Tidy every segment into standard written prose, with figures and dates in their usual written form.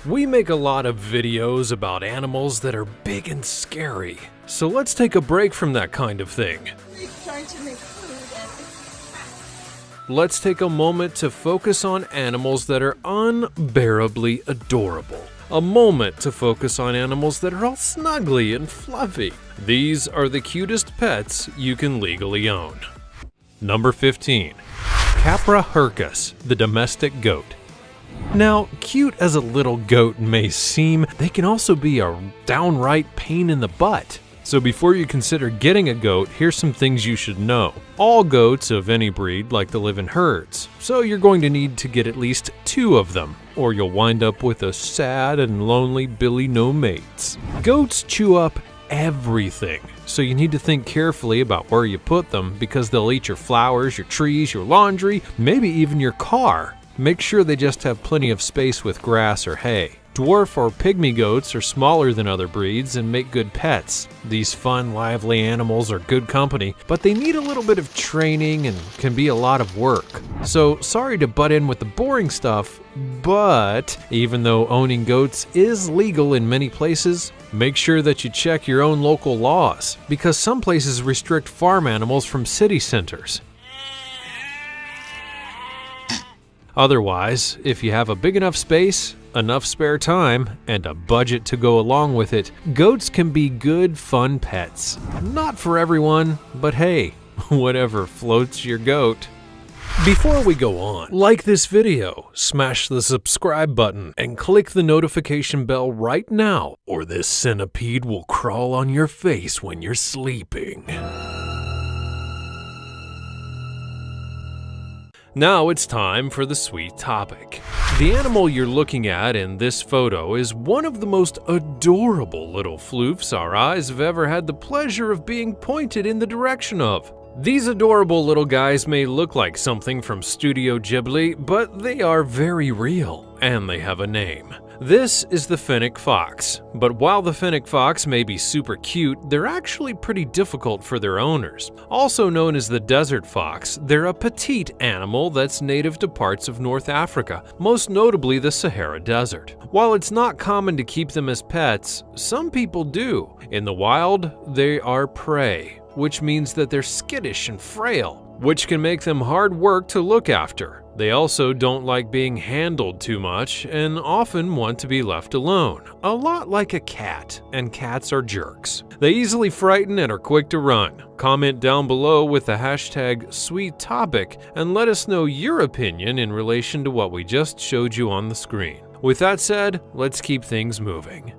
We make a lot of videos about animals that are big and scary, so let's take a break from that kind of thing. We're trying to make food Let's take a moment to focus on animals that are unbearably adorable. A moment to focus on animals that are all snuggly and fluffy. These are the cutest pets you can legally own. Number 15. Capra hircus, the domestic goat. Now, cute as a little goat may seem, they can also be a downright pain in the butt. So before you consider getting a goat, here's some things you should know. All goats of any breed like to live in herds, so you're going to need to get at least 2 of them, or you'll wind up with a sad and lonely Billy no mates. Goats chew up everything, so you need to think carefully about where you put them because they'll eat your flowers, your trees, your laundry, maybe even your car. Make sure they just have plenty of space with grass or hay. Dwarf or pygmy goats are smaller than other breeds and make good pets. These fun, lively animals are good company, but they need a little bit of training and can be a lot of work. So sorry to butt in with the boring stuff, but even though owning goats is legal in many places, make sure that you check your own local laws, because some places restrict farm animals from city centers. Otherwise, if you have a big enough space, enough spare time, and a budget to go along with it, goats can be good, fun pets. Not for everyone, but hey, whatever floats your goat. Before we go on, like this video, smash the subscribe button, and click the notification bell right now, or this centipede will crawl on your face when you're sleeping. Now it's time for the sweet topic. The animal you're looking at in this photo is one of the most adorable little floofs our eyes have ever had the pleasure of being pointed in the direction of. These adorable little guys may look like something from Studio Ghibli, but they are very real, and they have a name. This is the fennec fox, but while the fennec fox may be super cute, they're actually pretty difficult for their owners. Also known as the desert fox, they're a petite animal that's native to parts of North Africa, most notably the Sahara Desert. While it's not common to keep them as pets, some people do. In the wild, they are prey, which means that they're skittish and frail, which can make them hard work to look after. They also don't like being handled too much and often want to be left alone, a lot like a cat, and cats are jerks. They easily frighten and are quick to run. Comment down below with the hashtag #SweetTopic and let us know your opinion in relation to what we just showed you on the screen. With that said, let's keep things moving.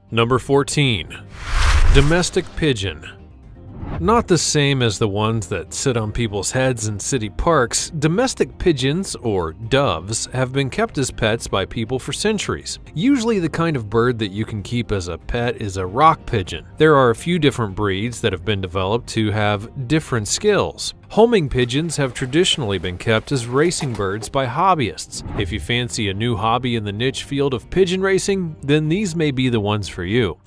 Number 14. Domestic pigeon. Not the same as the ones that sit on people's heads in city parks, domestic pigeons, or doves, have been kept as pets by people for centuries. Usually the kind of bird that you can keep as a pet is a rock pigeon. There are a few different breeds that have been developed to have different skills. Homing pigeons have traditionally been kept as racing birds by hobbyists. If you fancy a new hobby in the niche field of pigeon racing, then these may be the ones for you.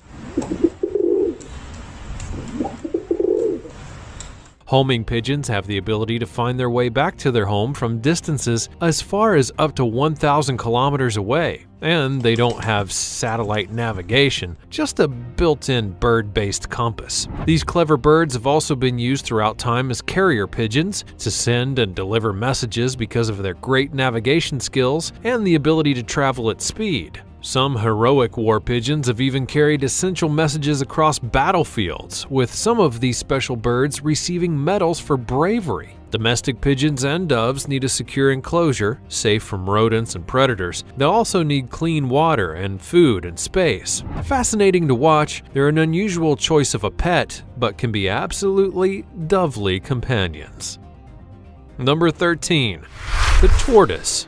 Homing pigeons have the ability to find their way back to their home from distances as far as up to 1,000 kilometers away, and they don't have satellite navigation, just a built-in bird-based compass. These clever birds have also been used throughout time as carrier pigeons to send and deliver messages because of their great navigation skills and the ability to travel at speed. Some heroic war pigeons have even carried essential messages across battlefields, with some of these special birds receiving medals for bravery. Domestic pigeons and doves need a secure enclosure, safe from rodents and predators. They'll also need clean water and food and space. Fascinating to watch, they're an unusual choice of a pet, but can be absolutely dovely companions. Number 13. The tortoise.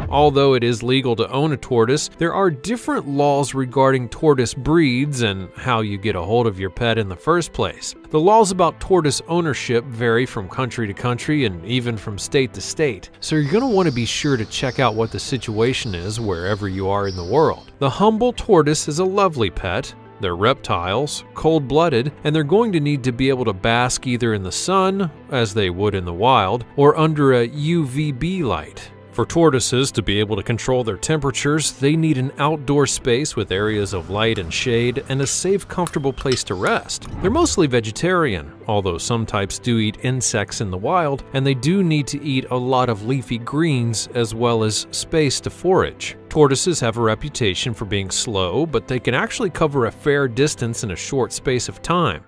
Although it is legal to own a tortoise, there are different laws regarding tortoise breeds and how you get a hold of your pet in the first place. The laws about tortoise ownership vary from country to country and even from state to state, so you're going to want to be sure to check out what the situation is wherever you are in the world. The humble tortoise is a lovely pet. They're reptiles, cold-blooded, and they're going to need to be able to bask either in the sun, as they would in the wild, or under a UVB light. For tortoises to be able to control their temperatures, they need an outdoor space with areas of light and shade and a safe, comfortable place to rest. They're mostly vegetarian, although some types do eat insects in the wild, and they do need to eat a lot of leafy greens as well as space to forage. Tortoises have a reputation for being slow, but they can actually cover a fair distance in a short space of time.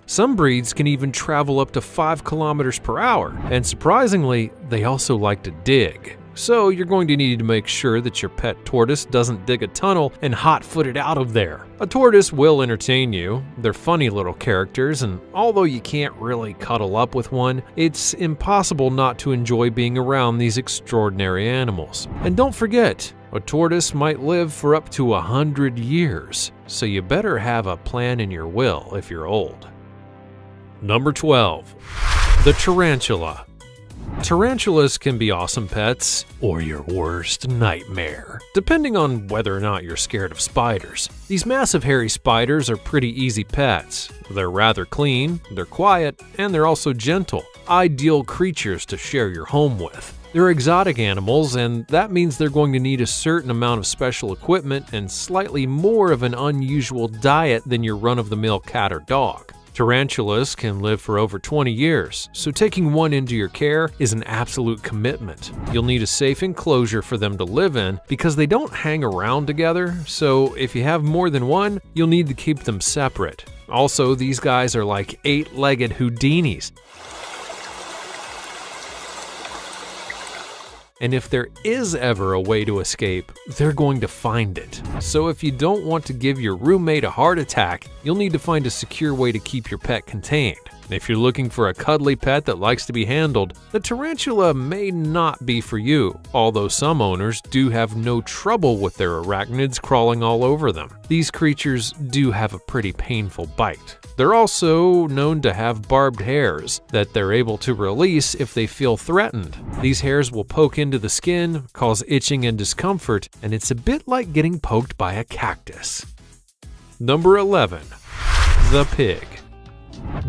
Some breeds can even travel up to 5 kilometers per hour, and surprisingly, they also like to dig. So you're going to need to make sure that your pet tortoise doesn't dig a tunnel and hot-foot it out of there. A tortoise will entertain you. They're funny little characters, and although you can't really cuddle up with one, it's impossible not to enjoy being around these extraordinary animals. And don't forget, a tortoise might live for up to 100 years, so you better have a plan in your will if you're old. Number 12. The tarantula. Tarantulas can be awesome pets or your worst nightmare, depending on whether or not you're scared of spiders. These massive hairy spiders are pretty easy pets. They're rather clean, they're quiet, and they're also gentle. Ideal creatures to share your home with. They're exotic animals, and that means they're going to need a certain amount of special equipment and slightly more of an unusual diet than your run-of-the-mill cat or dog. Tarantulas can live for over 20 years, so taking one into your care is an absolute commitment. You'll need a safe enclosure for them to live in because they don't hang around together, so if you have more than one, you'll need to keep them separate. Also, these guys are like 8-legged Houdinis. And if there is ever a way to escape, they're going to find it. So if you don't want to give your roommate a heart attack, you'll need to find a secure way to keep your pet contained. If you're looking for a cuddly pet that likes to be handled, the tarantula may not be for you, although some owners do have no trouble with their arachnids crawling all over them. These creatures do have a pretty painful bite. They're also known to have barbed hairs that they're able to release if they feel threatened. These hairs will poke into the skin, cause itching and discomfort, and it's a bit like getting poked by a cactus. Number 11. The pig.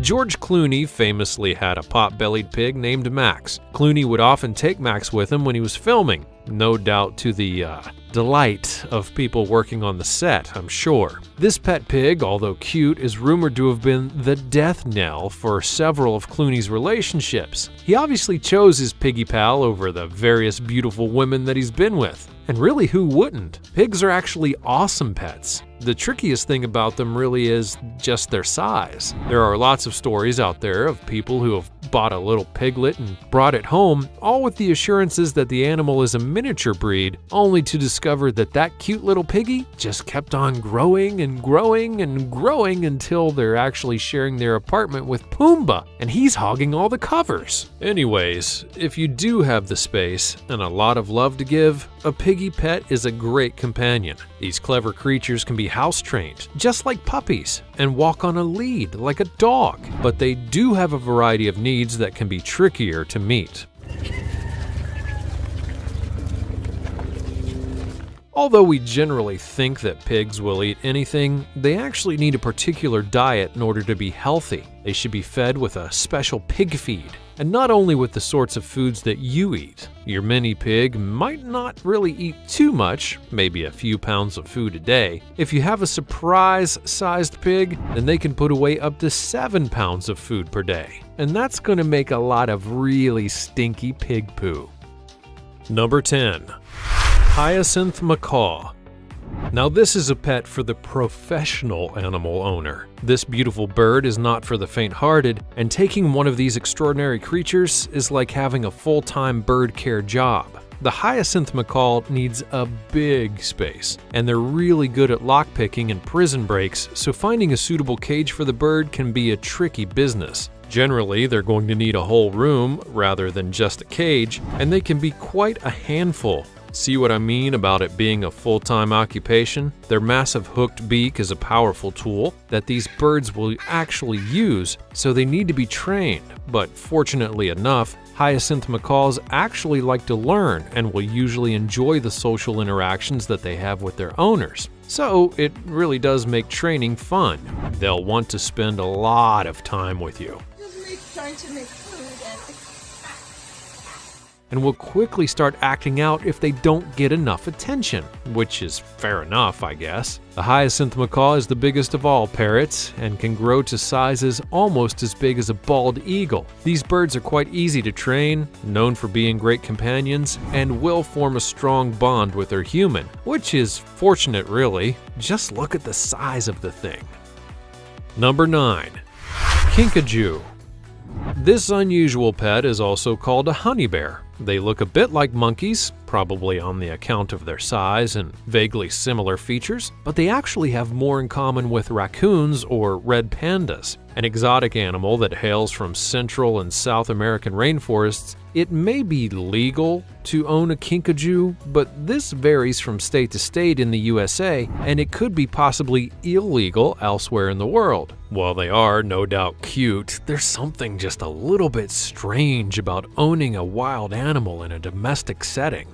George Clooney famously had a pot-bellied pig named Max. Clooney would often take Max with him when he was filming, no doubt to the delight of people working on the set, I'm sure. This pet pig, although cute, is rumored to have been the death knell for several of Clooney's relationships. He obviously chose his piggy pal over the various beautiful women that he's been with. And really, who wouldn't? Pigs are actually awesome pets. The trickiest thing about them really is just their size. There are lots of stories out there of people who have bought a little piglet and brought it home, all with the assurances that the animal is a miniature breed, only to discover that that cute little piggy just kept on growing and growing and growing until they're actually sharing their apartment with Pumbaa, and he's hogging all the covers. Anyways, if you do have the space and a lot of love to give, a piggy pet is a great companion. These clever creatures can be house-trained, just like puppies, and walk on a lead like a dog, but they do have a variety of needs that can be trickier to meet. Although we generally think that pigs will eat anything, they actually need a particular diet in order to be healthy. They should be fed with a special pig feed, and not only with the sorts of foods that you eat. Your mini pig might not really eat too much, maybe a few pounds of food a day. If you have a surprise-sized pig, then they can put away up to 7 pounds of food per day, and that's going to make a lot of really stinky pig poo. Number 10. Hyacinth macaw. Now this is a pet for the professional animal owner. This beautiful bird is not for the faint-hearted, and taking one of these extraordinary creatures is like having a full-time bird care job. The hyacinth macaw needs a big space, and they're really good at lockpicking and prison breaks, so finding a suitable cage for the bird can be a tricky business. Generally, they're going to need a whole room rather than just a cage, and they can be quite a handful. See what I mean about it being a full-time occupation? Their massive hooked beak is a powerful tool that these birds will actually use, so they need to be trained. But fortunately enough, hyacinth macaws actually like to learn and will usually enjoy the social interactions that they have with their owners. So it really does make training fun. They'll want to spend a lot of time with you. Just trying to make food and and will quickly start acting out if they don't get enough attention, which is fair enough, I guess. The hyacinth macaw is the biggest of all parrots and can grow to sizes almost as big as a bald eagle. These birds are quite easy to train, known for being great companions, and will form a strong bond with their human, which is fortunate really. Just look at the size of the thing. Number 9. Kinkajou. This unusual pet is also called a honey bear. They look a bit like monkeys, probably on the account of their size and vaguely similar features, but they actually have more in common with raccoons or red pandas. An exotic animal that hails from Central and South American rainforests, it may be legal to own a kinkajou, but this varies from state to state in the USA, and it could be possibly illegal elsewhere in the world. While they are no doubt cute, there's something just a little bit strange about owning a wild animal in a domestic setting.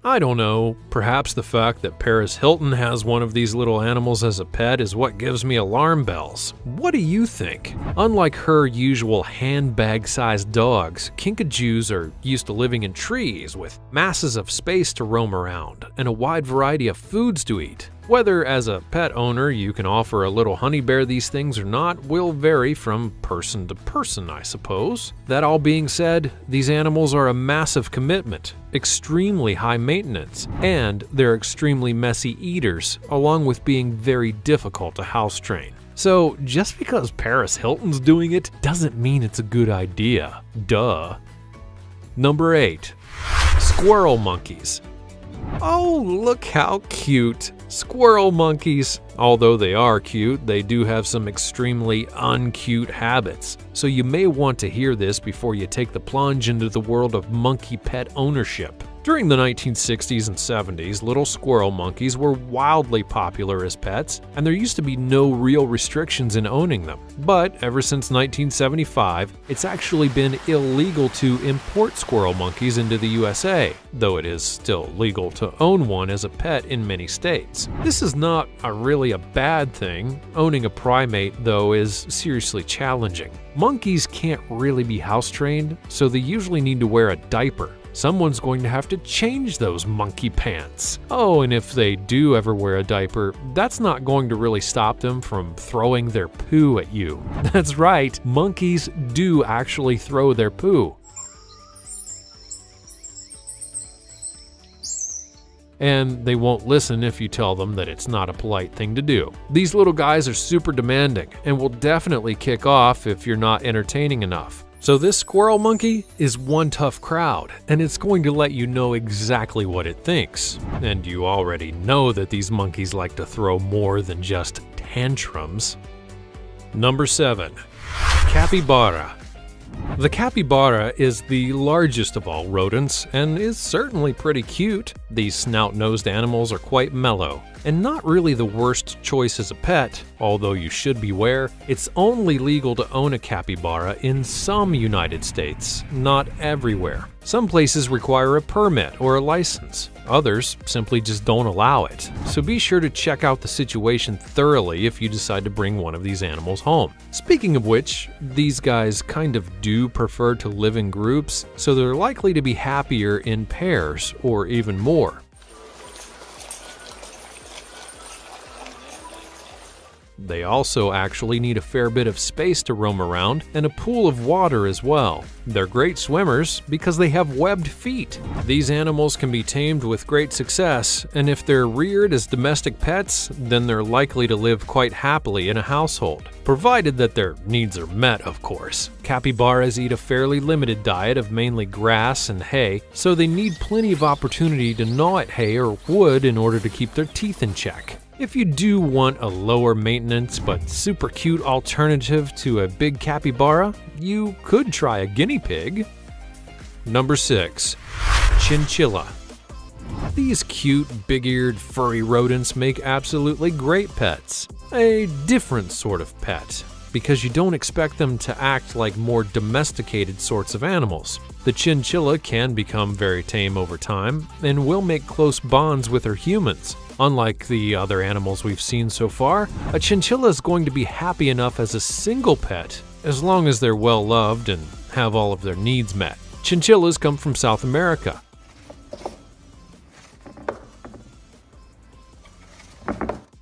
I don't know, perhaps the fact that Paris Hilton has one of these little animals as a pet is what gives me alarm bells. What do you think? Unlike her usual handbag-sized dogs, kinkajous are used to living in trees with masses of space to roam around and a wide variety of foods to eat. Whether as a pet owner you can offer a little honey bear these things or not will vary from person to person, I suppose. That all being said, these animals are a massive commitment, extremely high maintenance, and they're extremely messy eaters, along with being very difficult to house train. So just because Paris Hilton's doing it doesn't mean it's a good idea. Duh. Number 8. Squirrel monkeys. Oh, look how cute. Squirrel monkeys. Although they are cute, they do have some extremely uncute habits. So you may want to hear this before you take the plunge into the world of monkey pet ownership. During the 1960s and 70s, little squirrel monkeys were wildly popular as pets, and there used to be no real restrictions in owning them. But ever since 1975, it's actually been illegal to import squirrel monkeys into the USA, though it is still legal to own one as a pet in many states. This is not really a bad thing. Owning a primate, though, is seriously challenging. Monkeys can't really be house trained, so they usually need to wear a diaper. Someone's going to have to change those monkey pants. Oh, and if they do ever wear a diaper, that's not going to really stop them from throwing their poo at you. That's right, monkeys do actually throw their poo. And they won't listen if you tell them that it's not a polite thing to do. These little guys are super demanding and will definitely kick off if you're not entertaining enough. So this squirrel monkey is one tough crowd, and it's going to let you know exactly what it thinks. And you already know that these monkeys like to throw more than just tantrums. Number 7. Capybara. The capybara is the largest of all rodents and is certainly pretty cute. These snout-nosed animals are quite mellow and not really the worst choice as a pet, although you should beware, it's only legal to own a capybara in some United States, not everywhere. Some places require a permit or a license. Others simply just don't allow it. So be sure to check out the situation thoroughly if you decide to bring one of these animals home. Speaking of which, these guys kind of do prefer to live in groups, so they're likely to be happier in pairs or even more. They also actually need a fair bit of space to roam around and a pool of water as well. They're great swimmers because they have webbed feet. These animals can be tamed with great success, and if they're reared as domestic pets, then they're likely to live quite happily in a household, provided that their needs are met, of course. Capybaras eat a fairly limited diet of mainly grass and hay, so they need plenty of opportunity to gnaw at hay or wood in order to keep their teeth in check. If you do want a lower maintenance but super cute alternative to a big capybara, you could try a guinea pig. Number 6. Chinchilla. These cute, big-eared, furry rodents make absolutely great pets. A different sort of pet, because you don't expect them to act like more domesticated sorts of animals. The chinchilla can become very tame over time and will make close bonds with her humans. Unlike the other animals we've seen so far, a chinchilla is going to be happy enough as a single pet as long as they're well loved and have all of their needs met. Chinchillas come from South America.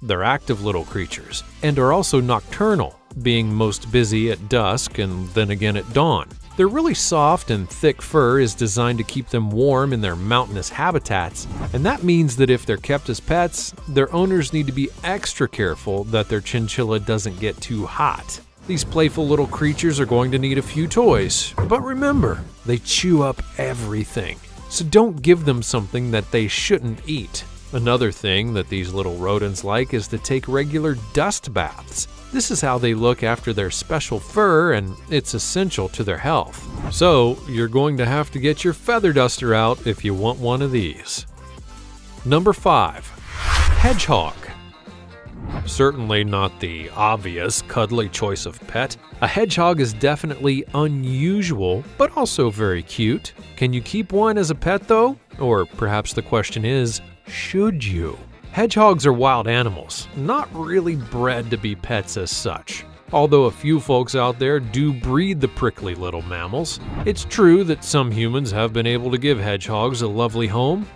They're active little creatures and are also nocturnal, being most busy at dusk and then again at dawn. Their really soft and thick fur is designed to keep them warm in their mountainous habitats, and that means that if they're kept as pets, their owners need to be extra careful that their chinchilla doesn't get too hot. These playful little creatures are going to need a few toys, but remember, they chew up everything, so don't give them something that they shouldn't eat. Another thing that these little rodents like is to take regular dust baths. This is how they look after their special fur, and it's essential to their health. So, you're going to have to get your feather duster out if you want one of these. Number 5. Hedgehog. Certainly not the obvious, cuddly choice of pet. A hedgehog is definitely unusual, but also very cute. Can you keep one as a pet though? Or perhaps the question is, should you? Hedgehogs are wild animals, not really bred to be pets as such. Although a few folks out there do breed the prickly little mammals, it's true that some humans have been able to give hedgehogs a lovely home.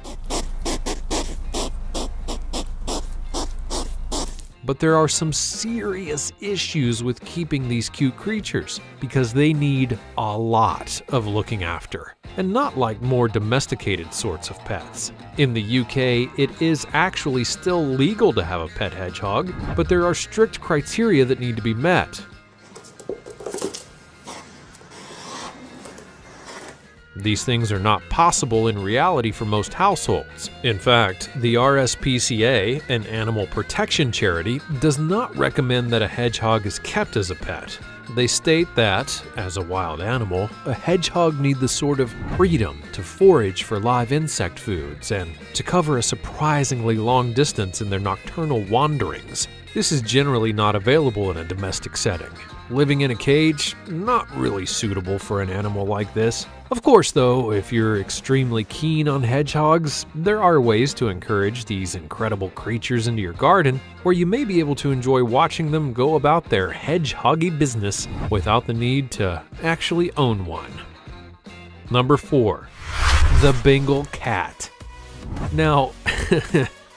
But there are some serious issues with keeping these cute creatures because they need a lot of looking after, and not like more domesticated sorts of pets. In the UK, it is actually still legal to have a pet hedgehog, but there are strict criteria that need to be met. These things are not possible in reality for most households. In fact, the RSPCA, an animal protection charity, does not recommend that a hedgehog is kept as a pet. They state that, as a wild animal, a hedgehog needs the sort of freedom to forage for live insect foods and to cover a surprisingly long distance in their nocturnal wanderings. This is generally not available in a domestic setting. Living in a cage, not really suitable for an animal like this. Of course though, if you're extremely keen on hedgehogs, there are ways to encourage these incredible creatures into your garden where you may be able to enjoy watching them go about their hedgehoggy business without the need to actually own one. Number 4. The Bengal cat. Now,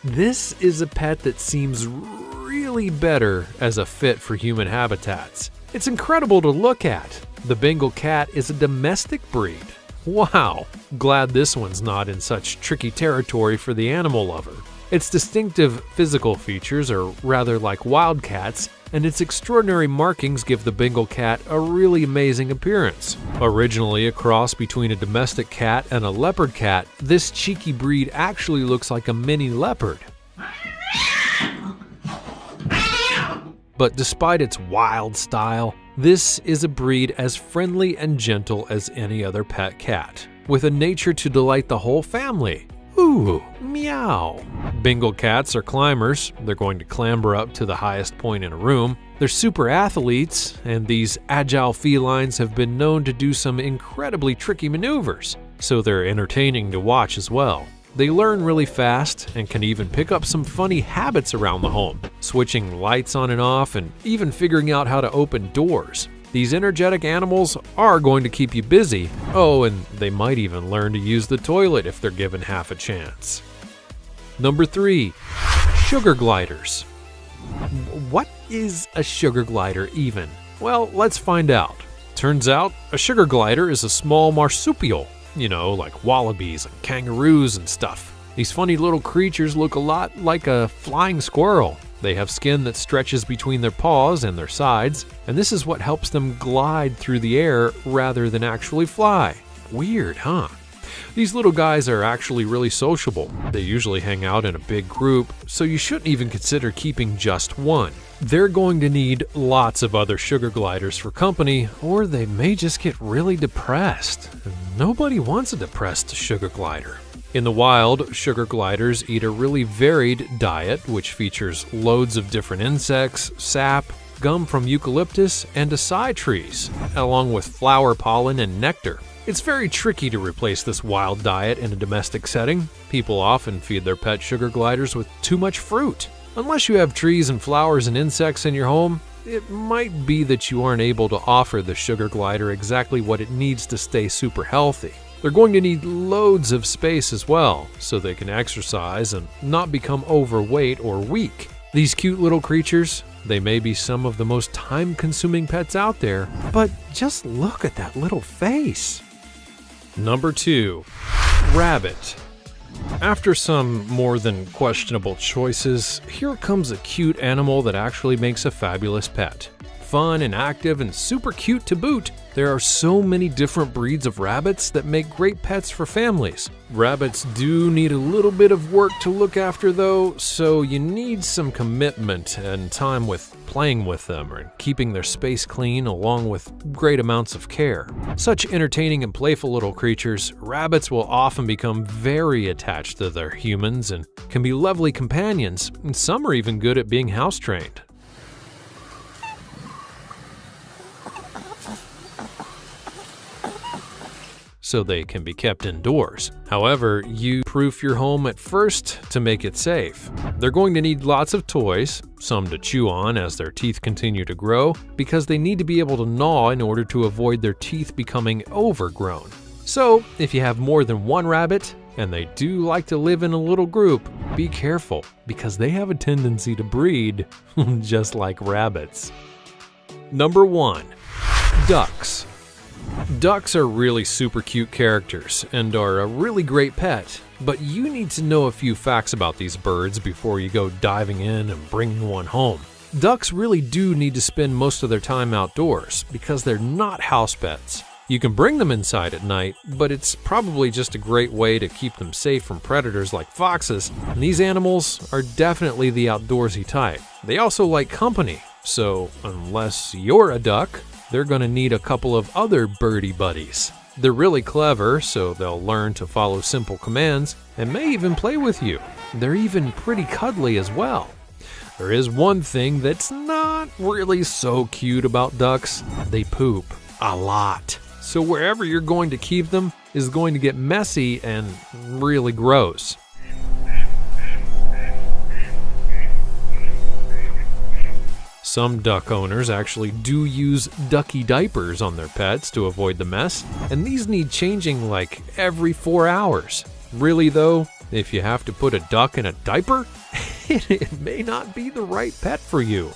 this is a pet that seems really better as a fit for human habitats. It's incredible to look at. The Bengal cat is a domestic breed. Wow, glad this one's not in such tricky territory for the animal lover. Its distinctive physical features are rather like wild cats, and its extraordinary markings give the Bengal cat a really amazing appearance. Originally a cross between a domestic cat and a leopard cat, this cheeky breed actually looks like a mini leopard. But despite its wild style, this is a breed as friendly and gentle as any other pet cat, with a nature to delight the whole family. Ooh, meow. Bengal cats are climbers. They're going to clamber up to the highest point in a room. They're super athletes, and these agile felines have been known to do some incredibly tricky maneuvers, so they're entertaining to watch as well. They learn really fast and can even pick up some funny habits around the home, switching lights on and off and even figuring out how to open doors. These energetic animals are going to keep you busy. Oh, and they might even learn to use the toilet if they're given half a chance. Number 3. Sugar gliders. What is a sugar glider even? Well, let's find out. Turns out, a sugar glider is a small marsupial. You know, like wallabies and kangaroos and stuff. These funny little creatures look a lot like a flying squirrel. They have skin that stretches between their paws and their sides, and this is what helps them glide through the air rather than actually fly. Weird, huh? These little guys are actually really sociable. They usually hang out in a big group, so you shouldn't even consider keeping just one. They're going to need lots of other sugar gliders for company, or they may just get really depressed. Nobody wants a depressed sugar glider. In the wild, sugar gliders eat a really varied diet, which features loads of different insects, sap, gum from eucalyptus and acai trees, along with flower pollen and nectar. It's very tricky to replace this wild diet in a domestic setting. People often feed their pet sugar gliders with too much fruit. Unless you have trees and flowers and insects in your home, it might be that you aren't able to offer the sugar glider exactly what it needs to stay super healthy. They're going to need loads of space as well, so they can exercise and not become overweight or weak. These cute little creatures, they may be some of the most time-consuming pets out there, but just look at that little face. Number 2. Rabbit. After some more than questionable choices, here comes a cute animal that actually makes a fabulous pet. Fun and active and super cute to boot, there are so many different breeds of rabbits that make great pets for families. Rabbits do need a little bit of work to look after though, so you need some commitment and time with playing with them and keeping their space clean along with great amounts of care. Such entertaining and playful little creatures, rabbits will often become very attached to their humans and can be lovely companions, and some are even good at being house-trained. So they can be kept indoors. However, you proof your home at first to make it safe. They're going to need lots of toys, some to chew on as their teeth continue to grow, because they need to be able to gnaw in order to avoid their teeth becoming overgrown. So, if you have more than one rabbit, and they do like to live in a little group, be careful, because they have a tendency to breed just like rabbits. Number 1. Ducks. Ducks are really super cute characters and are a really great pet, but you need to know a few facts about these birds before you go diving in and bringing one home. Ducks really do need to spend most of their time outdoors because they're not house pets. You can bring them inside at night, but it's probably just a great way to keep them safe from predators like foxes, and these animals are definitely the outdoorsy type. They also like company, so unless you're a duck, they're going to need a couple of other birdie buddies. They're really clever, so they'll learn to follow simple commands and may even play with you. They're even pretty cuddly as well. There is one thing that's not really so cute about ducks. They poop a lot. So wherever you're going to keep them is going to get messy and really gross. Some duck owners actually do use ducky diapers on their pets to avoid the mess, and these need changing like every 4 hours. Really though, if you have to put a duck in a diaper, it may not be the right pet for you.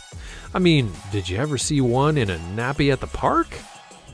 I mean, did you ever see one in a nappy at the park?